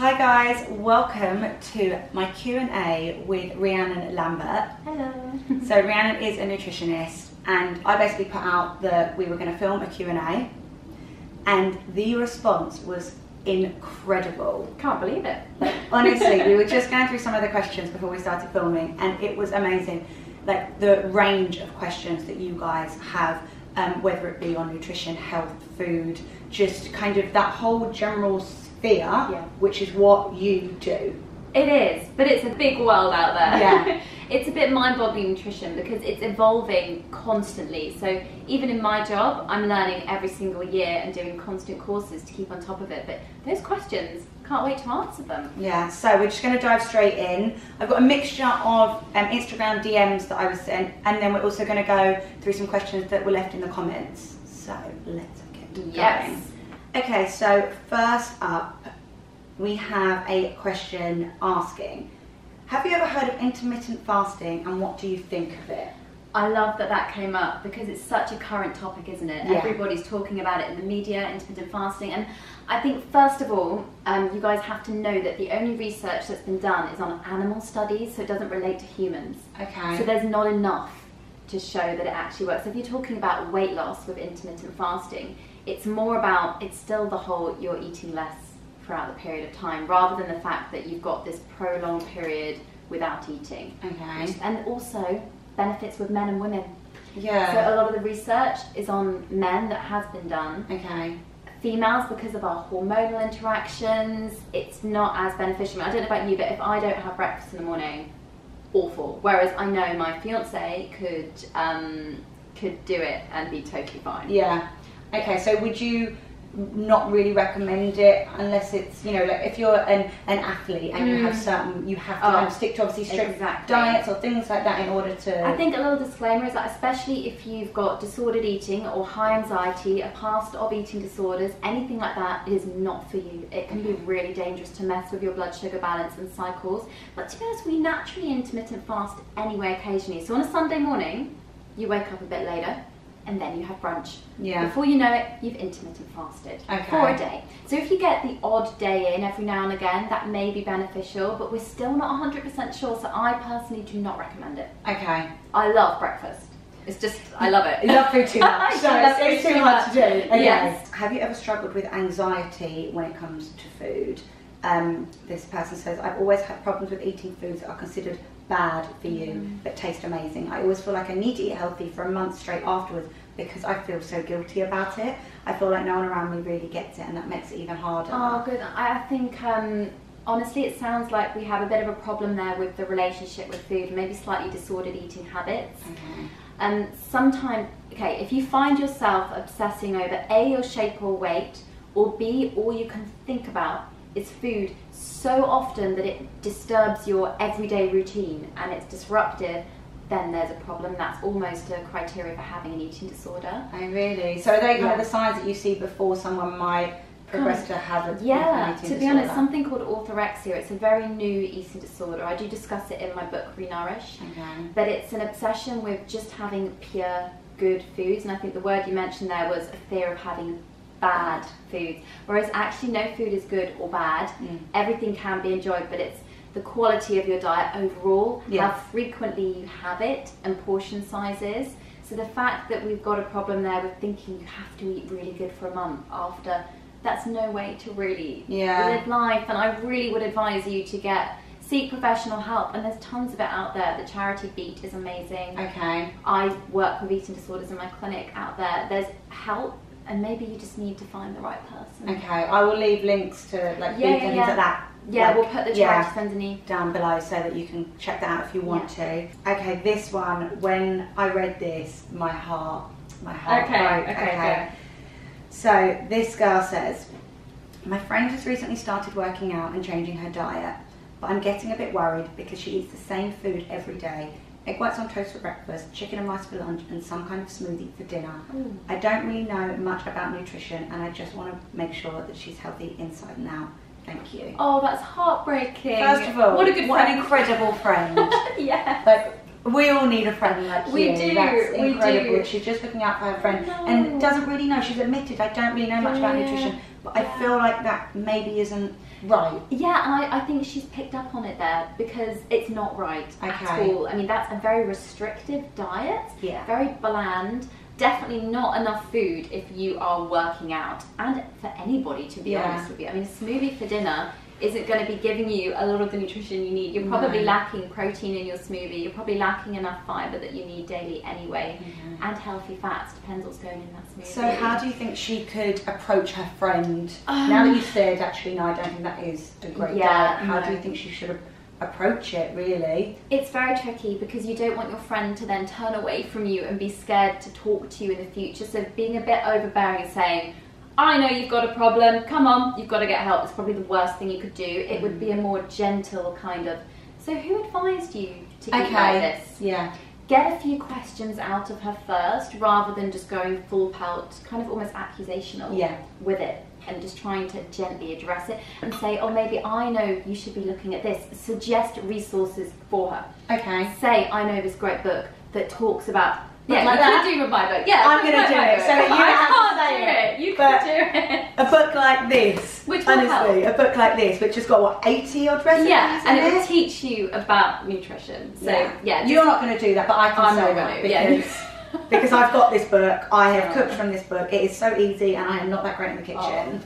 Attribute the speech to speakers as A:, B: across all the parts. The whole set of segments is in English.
A: Hi guys, welcome to my Q&A with Rhiannon Lambert.
B: Hello.
A: So Rhiannon is a nutritionist, and I basically put out that we were going to film a Q&A, and the response was incredible.
B: Can't believe it.
A: Like, honestly, we were just going through some of the questions before we started filming, and it was amazing. Like the range of questions that you guys have, whether it be on nutrition, health, food, just kind of that whole general sphere, which is what you do.
B: It is, but it's a big world out there.
A: Yeah.
B: It's a bit mind-boggling, nutrition, because it's evolving constantly. So even in my job, I'm learning every single year and doing constant courses to keep on top of it. But those questions, can't wait to answer them.
A: Yeah, so we're just going to dive straight in. I've got a mixture of Instagram DMs that I was sent, and then we're also going to go through some questions that were left in the comments. So let's get going. Okay, so first up, we have a question asking, have you ever heard of intermittent fasting, and what do you think of it?
B: I love that that came up because it's such a current topic, isn't it?
A: Yeah.
B: Everybody's talking about it in the media, intermittent fasting, and I think first of all, you guys have to know that the only research that's been done is on animal studies, so it doesn't relate to humans.
A: Okay.
B: So there's not enough to show that it actually works. So if you're talking about weight loss with intermittent fasting, it's more about, it's still the whole, you're eating less throughout the period of time, rather than the fact that you've got this prolonged period without eating.
A: Okay.
B: And also benefits with men and women.
A: Yeah.
B: So a lot of the research is on men that has been done.
A: Okay.
B: Females, because of our hormonal interactions, it's not as beneficial. I don't know about you, but if I don't have breakfast in the morning, awful. Whereas I know my fiance could do it and be totally fine.
A: Yeah. Okay, so would you not really recommend it unless it's, you know, like if you're an athlete and you have certain, you have to kind of stick to obviously strict diets or things like that in order to...
B: I think a little disclaimer is that especially if you've got disordered eating or high anxiety, a past of eating disorders, anything like that, it is not for you. It can be really dangerous to mess with your blood sugar balance and cycles. But to be honest, we naturally intermittent fast anyway occasionally. So on a Sunday morning, you wake up a bit later, and then you have brunch.
A: Yeah.
B: Before you know it, you've intermittent fasted for a day. So if you get the odd day in every now and again, that may be beneficial, but we're still not 100% sure, so I personally do not recommend it.
A: Okay.
B: I love breakfast. It's just, I love it.
A: You love food too much. So it's too much to do. Okay.
B: Yes.
A: Have you ever struggled with anxiety when it comes to food? This person says, I've always had problems with eating foods that are considered bad for you but taste amazing. I always feel like I need to eat healthy for a month straight afterwards because I feel so guilty about it. I feel like no one around me really gets it, and that makes it even harder.
B: Oh, good. I think honestly it sounds like we have a bit of a problem there with the relationship with food, maybe slightly disordered eating habits.
A: Okay.
B: Sometimes, okay, if you find yourself obsessing over A, your shape or weight, or B, all you can think about is food so often that it disturbs your everyday routine and it's disruptive, then there's a problem. That's almost a criteria for having an eating disorder.
A: Oh really? So are they kind of the signs that you see before someone might progress to have an eating disorder?
B: To be honest, something called orthorexia. It's a very new eating disorder. I do discuss it in my book Re-Nourish.
A: Okay.
B: But it's an obsession with just having pure good foods, and I think the word you mentioned there was a fear of having bad foods, whereas actually no food is good or bad. Everything can be enjoyed, but it's the quality of your diet overall, how frequently you have it, and portion sizes. So the fact that we've got a problem there with thinking you have to eat really good for a month after, that's no way to really live life. And I really would advise you to seek professional help, and there's tons of it out there. The charity Beat is amazing.
A: Okay. I
B: work with eating disorders in my clinic out there. There's help, and maybe you just need to find the right person.
A: Okay, I will leave links to like Beat and things like that.
B: Yeah,
A: like,
B: we'll put the charities underneath
A: down below so that you can check that out if you want to. Okay, this one, when I read this, my heart broke. Okay. So this girl says, my friend has recently started working out and changing her diet, but I'm getting a bit worried because she eats the same food every day. Egg whites on toast for breakfast, chicken and rice for lunch, and some kind of smoothie for dinner. I don't really know much about nutrition, and I just want to make sure that she's healthy inside and out. Thank you.
B: Oh, that's heartbreaking.
A: First of all,
B: what a good friend.
A: What an incredible friend.
B: Yeah.
A: Like, we all need a friend like you.
B: We do.
A: That's incredible.
B: We do.
A: She's just looking out for her friend and doesn't really know. She's admitted, I don't really know much about nutrition, but I feel like that maybe isn't Right.
B: Yeah, and I think she's picked up on it there, because it's not right at all. I mean, that's a very restrictive diet, very bland, definitely not enough food if you are working out, and for anybody, to be honest with you. I mean, a smoothie for dinner isn't going to be giving you a lot of the nutrition you need. You're probably lacking protein in your smoothie, you're probably lacking enough fibre that you need daily anyway, and healthy fats, depends what's going in that smoothie.
A: So how do you think she could approach her friend? Now that you've said, actually, no, I don't think that is a great diet, how do you think she should approach it, really?
B: It's very tricky, because you don't want your friend to then turn away from you and be scared to talk to you in the future. So being a bit overbearing and saying, I know you've got a problem, come on, you've got to get help, is probably the worst thing you could do. It would be a more gentle kind of, so who advised you to eat like this?
A: Yeah.
B: Get a few questions out of her first, rather than just going full pelt, kind of almost accusational with it, and just trying to gently address it and say, oh, maybe I know you should be looking at this. Suggest resources for her.
A: Okay.
B: Say, I know this great book that talks about,
A: like
B: you
A: that?
B: could do with my book. Yeah,
A: I'm going to do it. So you have to say
B: it. You can do it.
A: A book like this,
B: which will
A: honestly,
B: help.
A: a book like this, which has got what, 80 odd recipes?
B: Yeah, and it will teach you about nutrition. So yeah,
A: you're not going to do that, but I can say that because I've got this book. I have cooked from this book. It is so easy, and I am not that great in the kitchen.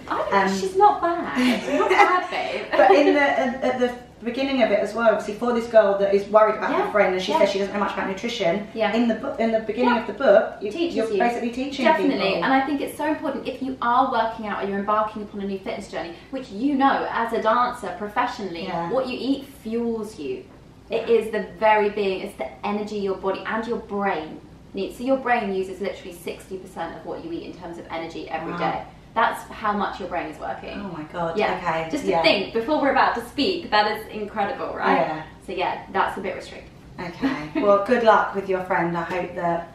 B: She's not bad. She's not bad, babe.
A: But in at the beginning of it as well, obviously, for this girl that is worried about her friend, and she says she doesn't know much about nutrition. In the book, in the beginning of the book, you're basically teaching
B: Definitely,
A: people.
B: and I think it's so important if you are working out or you're embarking upon a new fitness journey, which you know as a dancer professionally, what you eat fuels you. It is the very being, it's the energy your body and your brain needs. So your brain uses literally 60% of what you eat in terms of energy every day. That's how much your brain is working.
A: Oh my god.
B: Yeah.
A: Okay.
B: Just to think before we're about to speak, that is incredible, right?
A: Yeah.
B: So yeah, that's a bit restrictive.
A: Okay. Well, good luck with your friend. I hope that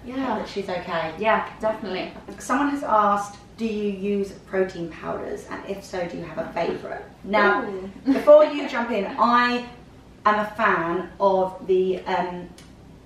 A: she's okay.
B: Yeah, definitely.
A: Someone has asked, do you use protein powders? And if so, do you have a favourite? Now, before you jump in, I am a fan of the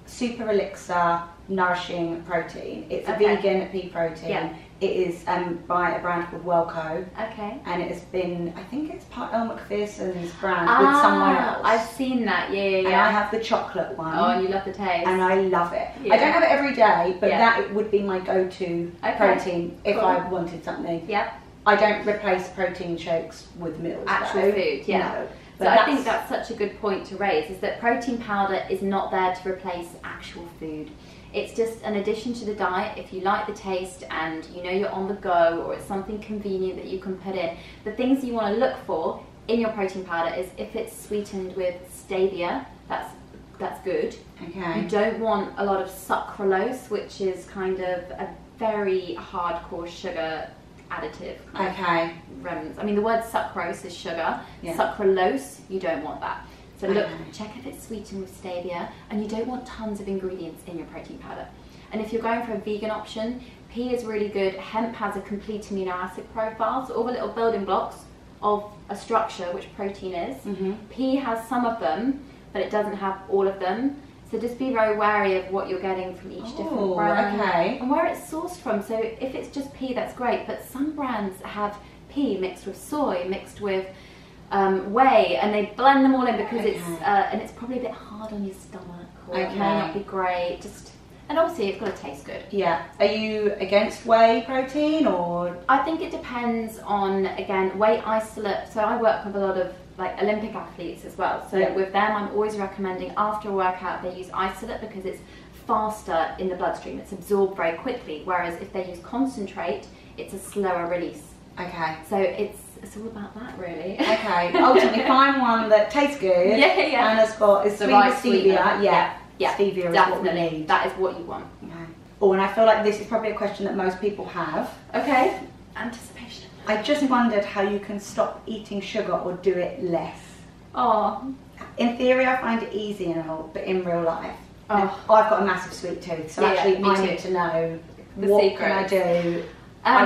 A: Super Elixir Nourishing Protein. It's a vegan pea protein.
B: Yeah.
A: It is by a brand called Wellco.
B: Okay.
A: And it has been, I think it's part Elle Macpherson's brand with someone else.
B: I've seen that,
A: And I have the chocolate one.
B: Oh, and you love the taste.
A: And I love it. I don't have it every day, but that would be my go-to protein if I wanted something.
B: Yep.
A: I don't replace protein shakes with meals.
B: Actual food,
A: No.
B: So I think that's such a good point to raise, is that protein powder is not there to replace actual food. It's just an addition to the diet. If you like the taste and you know you're on the go, or it's something convenient that you can put in, the things you want to look for in your protein powder is if it's sweetened with stevia, that's good.
A: Okay.
B: You don't want a lot of sucralose, which is kind of a very hardcore sugar additive. I mean, the word sucrose is sugar. Sucralose, you don't want that. So look, check if it's sweetened with stevia, and you don't want tons of ingredients in your protein powder. And if you're going for a vegan option, pea is really good. Hemp has a complete amino acid profile, so all the little building blocks of a structure, which protein is. Pea has some of them, but it doesn't have all of them. So just be very wary of what you're getting from each different brand and where it's sourced from. So if it's just pea, that's great, but some brands have pea mixed with soy, mixed with whey, and they blend them all in because it's probably a bit hard on your stomach, or it may not be great. And obviously it's got to taste good.
A: Yeah. Are you against whey protein, or?
B: I think it depends on, again, whey isolate. So I work with a lot of like Olympic athletes as well. So with them, I'm always recommending after a workout they use isolate because it's faster in the bloodstream. It's absorbed very quickly. Whereas if they use concentrate, it's a slower release.
A: Okay.
B: So it's all about that, really.
A: Okay. Ultimately, find one that tastes good. And has got is sweet with stevia. Yeah. Stevia is what we need.
B: That is what you want.
A: Okay. Oh, and I feel like this is probably a question that most people have.
B: Okay. Anticipation.
A: I just wondered how you can stop eating sugar or do it less.
B: Oh.
A: In theory, I find it easy and all, but in real life, I've got a massive sweet tooth, so actually I need to know what can I do.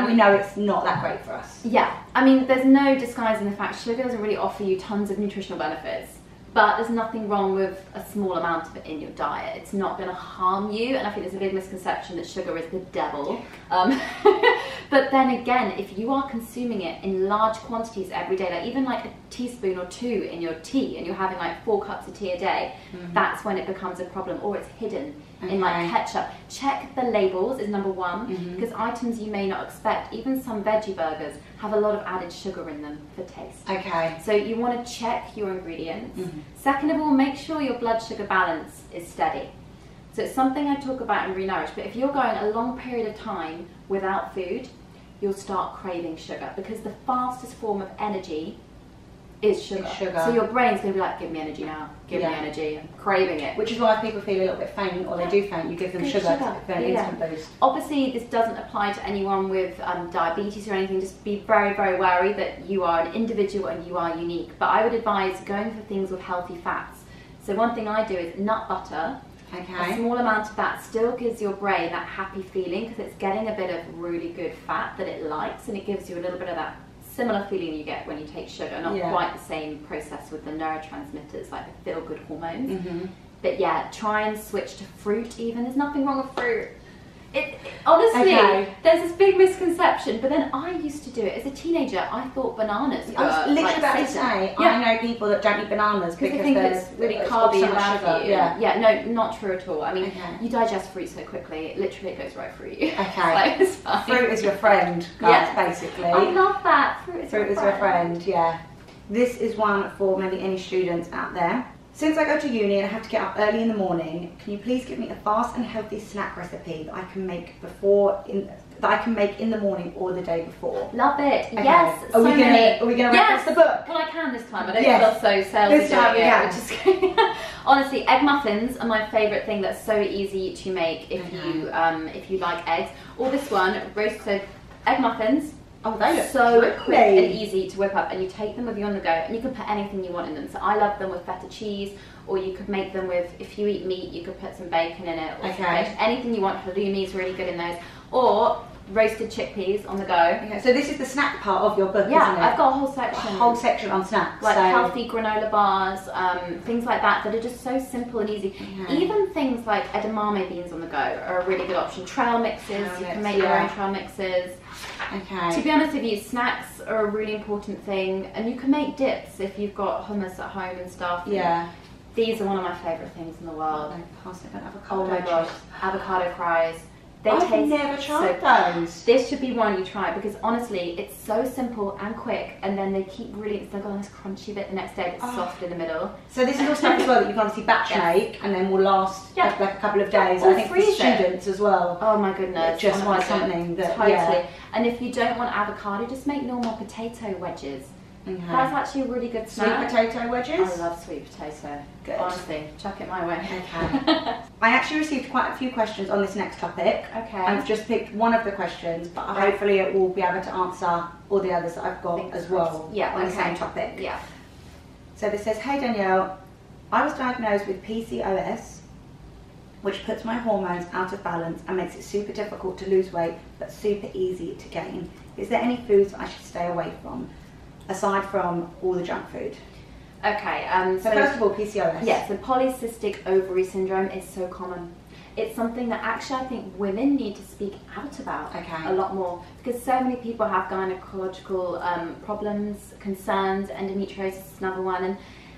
A: We know it's not that great for us.
B: Yeah, I mean, there's no disguising the fact sugar doesn't really offer you tons of nutritional benefits, but there's nothing wrong with a small amount of it in your diet. It's not going to harm you, and I think there's a big misconception that sugar is the devil. But then again, if you are consuming it in large quantities every day, like even like a teaspoon or 2 in your tea, and you're having like 4 cups of tea a day, that's when it becomes a problem, or it's hidden in like ketchup. Check the labels is number 1, because items you may not expect, even some veggie burgers, have a lot of added sugar in them for taste.
A: Okay.
B: So you want to check your ingredients. Second of all, make sure your blood sugar balance is steady. So it's something I talk about in Re-Nourish, but if you're going a long period of time without food, you'll start craving sugar, because the fastest form of energy is sugar. So your brain's going to be like, give me energy now, give me energy, I'm craving it.
A: Which is why people feel a little bit faint, or they do faint, you give them sugar for an instant boost.
B: Obviously this doesn't apply to anyone with diabetes or anything, just be very, very wary that you are an individual and you are unique. But I would advise going for things with healthy fats. So one thing I do is nut butter. A small amount of that still gives your brain that happy feeling, because it's getting a bit of really good fat that it likes, and it gives you a little bit of that similar feeling you get when you take sugar, not quite the same process with the neurotransmitters, like the feel-good hormones. But yeah, try and switch to fruit even. There's nothing wrong with fruit. Honestly, there's this big misconception, but then I used to do it as a teenager. I thought bananas were,
A: I was literally
B: like,
A: about to say, I know people that don't eat bananas because
B: they think it's really carby and bad for you.
A: Yeah,
B: no, not true at all. I mean, you digest fruit so quickly, literally it goes right through you.
A: Okay.
B: It's fine.
A: Fruit is your friend, guys, basically.
B: I love that. Fruit is your friend,
A: yeah. This is one for maybe any students out there. Since I go to uni and I have to get up early in the morning, can you please give me a fast and healthy snack recipe that I can make in the morning or the day before?
B: Love it. Okay. Yes.
A: Are we gonna reference the book?
B: Well, I can this time. I don't feel so salesy
A: this time
B: doing it. Honestly, egg muffins are my favourite thing. That's so easy to make if you like eggs. Or this one, roasted egg muffins.
A: Oh, they look
B: so quick and easy to whip up, and you take them with you on the go, and you can put anything you want in them. So I love them with feta cheese, or you could make them with, if you eat meat, you could put some bacon in it, or anything you want. Halloumi is really good in those, or roasted chickpeas on the go.
A: So this is the snack part of your book, isn't it?
B: I've got a whole section.
A: A whole section on snacks.
B: Like healthy granola bars, things like that are just so simple and easy. Even things like edamame beans on the go are a really good option. Trail mixes, you can make your own trail mixes. To be honest with you, snacks are a really important thing, and you can make dips if you've got hummus at home and stuff. These are one of my favourite things in the world. Oh my gosh, avocado fries.
A: I've never tried those.
B: This should be one you try, because honestly, it's so simple and quick, and then they keep really, it's like a nice crunchy bit the next day, it's soft in the middle.
A: So this is all stuff as well that you can obviously batch make, and then will last like a couple of days. I think for students as well.
B: Oh my goodness.
A: Just want something that,
B: And if you don't want avocado, just make normal potato wedges. That's actually a really good snack.
A: Sweet potato wedges?
B: I love sweet potato. Good. Honestly, chuck it my way.
A: I actually received quite a few questions on this next topic. I've just picked one of the questions, but hopefully it will be able to answer all the others that I've got as well on the same topic. So this says, hey Danielle, I was diagnosed with PCOS, which puts my hormones out of balance and makes it super difficult to lose weight, but super easy to gain. Is there any foods I should stay away from, aside from all the junk food?
B: So
A: first of all, PCOS.
B: Yes, the polycystic ovary syndrome is so common. It's something that actually I think women need to speak out about a lot more, because so many people have gynecological problems, concerns. Endometriosis is another one, and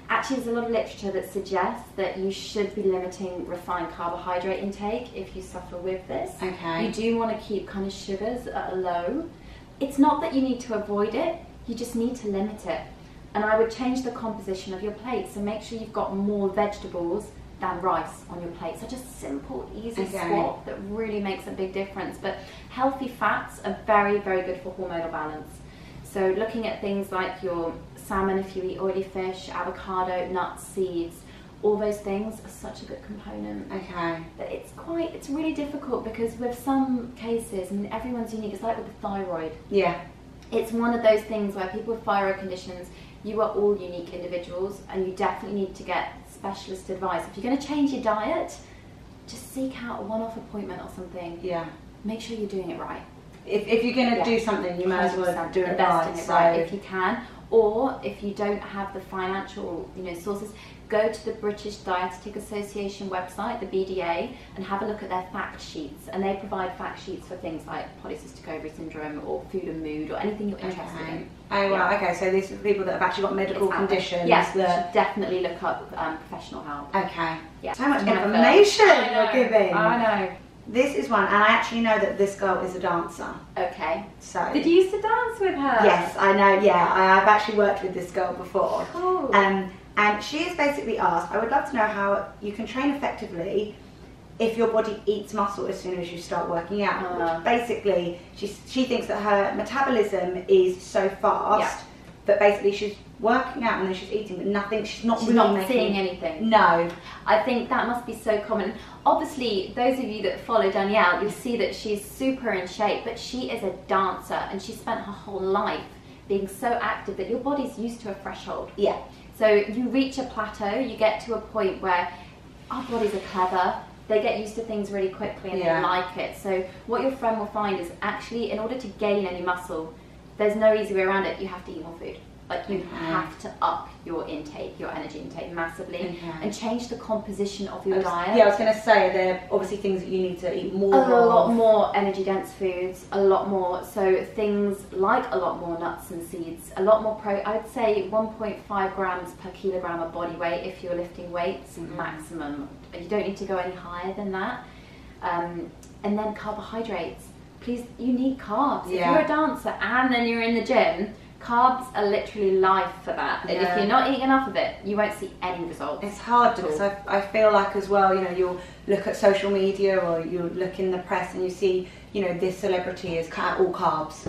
B: actually there's a lot of literature that suggests that you should be limiting refined carbohydrate intake if you suffer with this. You do want to keep kind of sugars at a low. It's not that you need to avoid it, you just need to limit it. And I would change the composition of your plate, so make sure you've got more vegetables than rice on your plate. Such a simple, easy swap that really makes a big difference. But healthy fats are very, very good for hormonal balance. So looking at things like your salmon if you eat oily fish, avocado, nuts, seeds, all those things are such a good component. But it's really difficult, because with some cases, I mean, everyone's unique. It's like with the thyroid. It's one of those things where people with thyroid conditions, you are all unique individuals, and you definitely need to get specialist advice. If you're going to change your diet, just seek out a one-off appointment or something. Make sure you're doing it right.
A: If you're going to do something, you might as well do it
B: right if you can. Or if you don't have the financial, sources, go to the British Dietetic Association website, the BDA, and have a look at their fact sheets. And they provide fact sheets for things like polycystic ovary syndrome or food and mood or anything you're interested in.
A: Oh, well, okay, so these are people that have actually got medical conditions.
B: Yes, you should definitely look up professional help.
A: Okay.
B: Yeah.
A: So much information
B: you're
A: giving.
B: I know.
A: This is one, and I actually know that this girl is a dancer.
B: Okay.
A: So.
B: Did you used to dance with her?
A: Yes, I know, yeah. I've actually worked with this girl before.
B: Cool.
A: And she has basically asked, I would love to know how you can train effectively if your body eats muscle as soon as you start working out. Basically, she thinks that her metabolism is so fast that basically she's working out and then she's eating, but nothing, she's not
B: seeing anything.
A: No.
B: I think that must be so common. Obviously, those of you that follow Danielle, you'll see that she's super in shape, but she is a dancer and she spent her whole life being so active that your body's used to a threshold.
A: Yeah.
B: So you reach a plateau, you get to a point where our bodies are clever, they get used to things really quickly and they like it. So what your friend will find is actually, in order to gain any muscle, there's no easy way around it, you have to eat more food. Like you have to up your intake, your energy intake massively and change the composition of your diet.
A: Yeah, I was going to say, there are obviously things that you need to eat more of.
B: A lot more energy dense foods, a lot more, so things like a lot more nuts and seeds, a lot more I'd say 1.5 grams per kilogram of body weight if you're lifting weights, maximum. You don't need to go any higher than that. And then carbohydrates. Please, you need carbs. If you're a dancer and then you're in the gym, carbs are literally life for that. And if you're not eating enough of it, you won't see any results.
A: It's hard because I feel like as well, you'll look at social media or you look in the press and you see, this celebrity is cut out all carbs.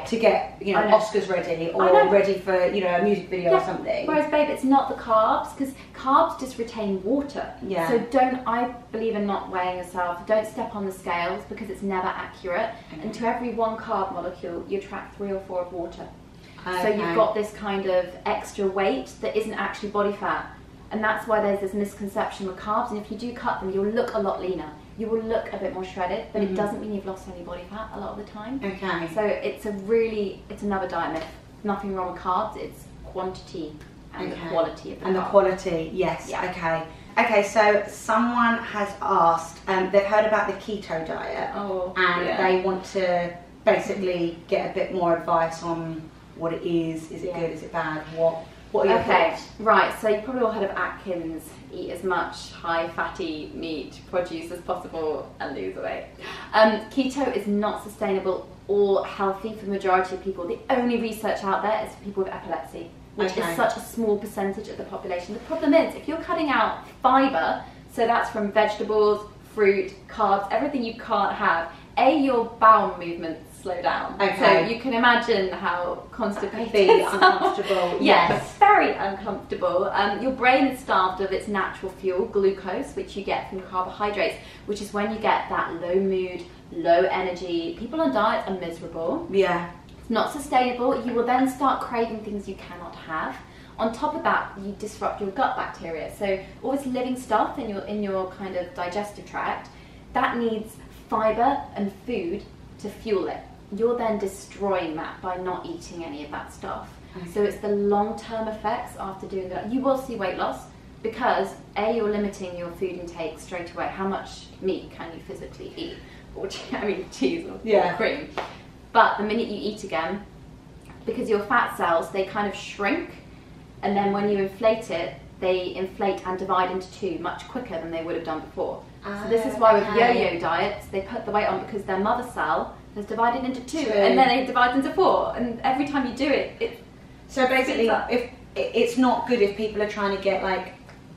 A: To get, Oscars ready or ready for, a music video or something.
B: Whereas, babe, it's not the carbs, because carbs just retain water. So I believe in not weighing yourself. Don't step on the scales because it's never accurate. And to every 1 carb molecule, you attract 3 or 4 of water. So you've got this kind of extra weight that isn't actually body fat. And that's why there's this misconception with carbs. And if you do cut them, you'll look a lot leaner. You will look a bit more shredded, but it doesn't mean you've lost any body fat a lot of the time. So it's another diet myth. Nothing wrong with carbs, it's quantity and the quality of the carbs.
A: The quality, yes, Okay, so someone has asked, they've heard about the keto diet and they want to basically get a bit more advice on what it is it good, is it bad, what are your thoughts?
B: Right, so you probably all heard of Atkins, eat as much high fatty meat produce as possible and lose weight. Keto is not sustainable or healthy for the majority of people. The only research out there is for people with epilepsy, which is such a small percentage of the population. The problem is, if you're cutting out fibre, so that's from vegetables, fruit, carbs, everything you can't have, your bowel movements slow down. So you can imagine how constipated,
A: uncomfortable.
B: Yes, very uncomfortable. Your brain is starved of its natural fuel, glucose, which you get from carbohydrates, which is when you get that low mood, low energy. People on diets are miserable. It's not sustainable. You will then start craving things you cannot have. On top of that, you disrupt your gut bacteria. So all this living stuff in your kind of digestive tract, that needs fibre and food to fuel it. You're then destroying that by not eating any of that stuff. So it's the long-term effects after doing that. You will see weight loss because you're limiting your food intake straight away. How much meat can you physically eat? Or cheese or cream. But the minute you eat again, because your fat cells, they kind of shrink, and then when you inflate it, they inflate and divide into 2 much quicker than they would have done before. So this is why with yo-yo diets, they put the weight on because their mother cell has divided into 2 and then it divides into 4, and every time you do it,
A: so basically, if it's not good if people are trying to get like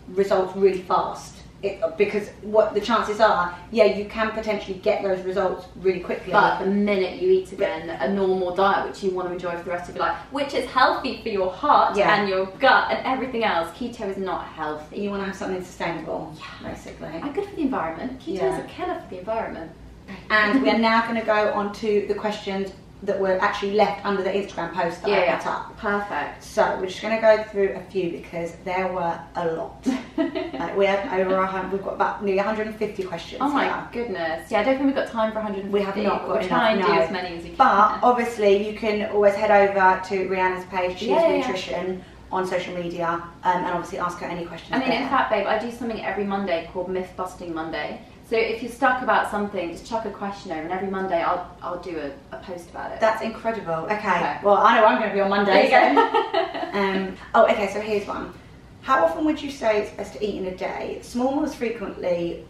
A: results really fast, because what the chances are, you can potentially get those results really quickly.
B: But the minute you eat again a normal diet, which you want to enjoy for the rest of your life, which is healthy for your heart and your gut and everything else, keto is not healthy.
A: You want to have something sustainable, basically.
B: And good for the environment. Keto is a killer for the environment.
A: And we are now going to go on to the questions that were actually left under the Instagram post that I put up.
B: Perfect.
A: So we're just going to go through a few because there were a lot. We have we've got about nearly 150 questions.
B: Oh my goodness. Yeah, I don't think we've got time for 150.
A: We have not got
B: We'll
A: enough,
B: try and do as many as we can.
A: But obviously you can always head over to Rhiannon's page, she's Rhitrition, on social media, and obviously ask her any questions.
B: I mean, in fact, babe, I do something every Monday called Myth Busting Monday. So if you're stuck about something, just chuck a question over, and every Monday I'll do a post about it.
A: That's incredible. Okay. Well, I know I'm going to be on Monday.
B: There you
A: go. Okay, so here's one. How often would you say it's best to eat in a day? Small meals frequently,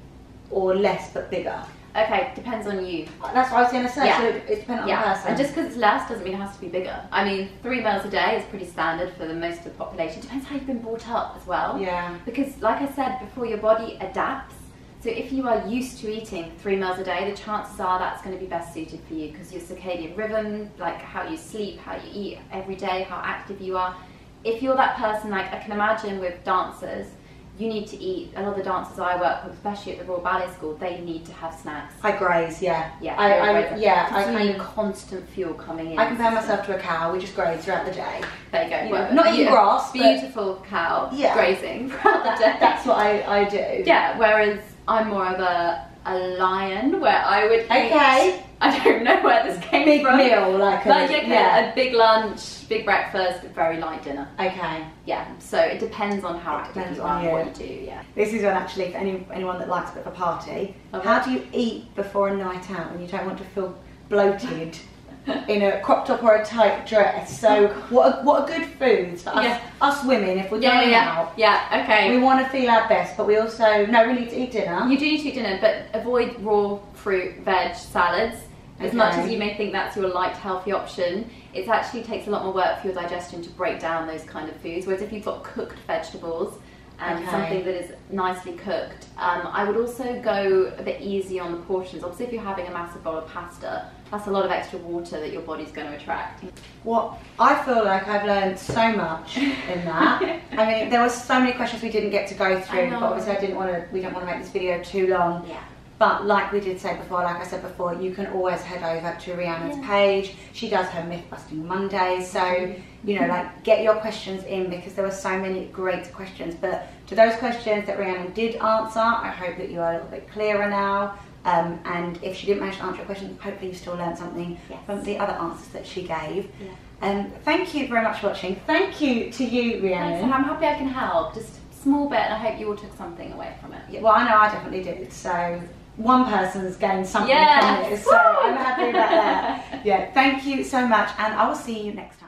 A: or less but bigger?
B: Okay, depends on you.
A: That's what I was going to say, so it depends on the person.
B: And just because it's less doesn't mean it has to be bigger. I mean, 3 meals a day is pretty standard for the most of the population. It depends how you've been brought up as well.
A: Yeah.
B: Because like I said before, your body adapts. So if you are used to eating 3 meals a day, the chances are that's going to be best suited for you, because your circadian rhythm, like how you sleep, how you eat every day, how active you are. If you're that person, like I can imagine with dancers, you need to eat. A lot of the dancers I work with, especially at the Royal Ballet School, they need to have snacks.
A: I graze, yeah.
B: Yeah,
A: I
B: need constant fuel coming in.
A: I compare myself to a cow. We just graze throughout the day.
B: There you go.
A: You know, not eating grass,
B: beautiful cow grazing throughout the day.
A: That's what I do.
B: Yeah. Whereas I'm more of a lion, where I would
A: eat,
B: I don't know where this came from.
A: Big meal, like
B: a big lunch, big breakfast, very light dinner.
A: Okay.
B: Yeah, so it depends on how active you are and what you do, yeah.
A: This is one actually for anyone that likes a bit of a party. How do you eat before a night out when you don't want to feel bloated in a crop top or a tight dress? So what are good foods for us women if we're going out?
B: Yeah, okay.
A: We want to feel our best, but we also know we need to eat dinner.
B: You do need to eat dinner, but avoid raw fruit, veg, salads. As much as you may think that's your light, healthy option, it actually takes a lot more work for your digestion to break down those kind of foods. Whereas if you've got cooked vegetables and something that is nicely cooked, I would also go a bit easy on the portions. Obviously, if you're having a massive bowl of pasta, that's a lot of extra water that your body's going to attract.
A: Well, I feel like I've learned so much in that. I mean, there were so many questions we didn't get to go through, but obviously we don't want to make this video too long.
B: Yeah.
A: But like we did say before, like I said before, you can always head over to Rhiannon's page. She does her myth busting Mondays, so you know, like, get your questions in, because there were so many great questions. But to those questions that Rhiannon did answer, I hope that you are a little bit clearer now. And if she didn't manage to answer your question, hopefully you still learned something from the other answers that she gave. Thank you very much for watching. Thank you to you, Rhiannon.
B: Thanks, I'm happy I can help. Just a small bit, and I hope you all took something away from it.
A: Yeah, well, I know I definitely did. So one person's gained something from this, so I'm happy about that. Yeah, thank you so much, and I will see you next time.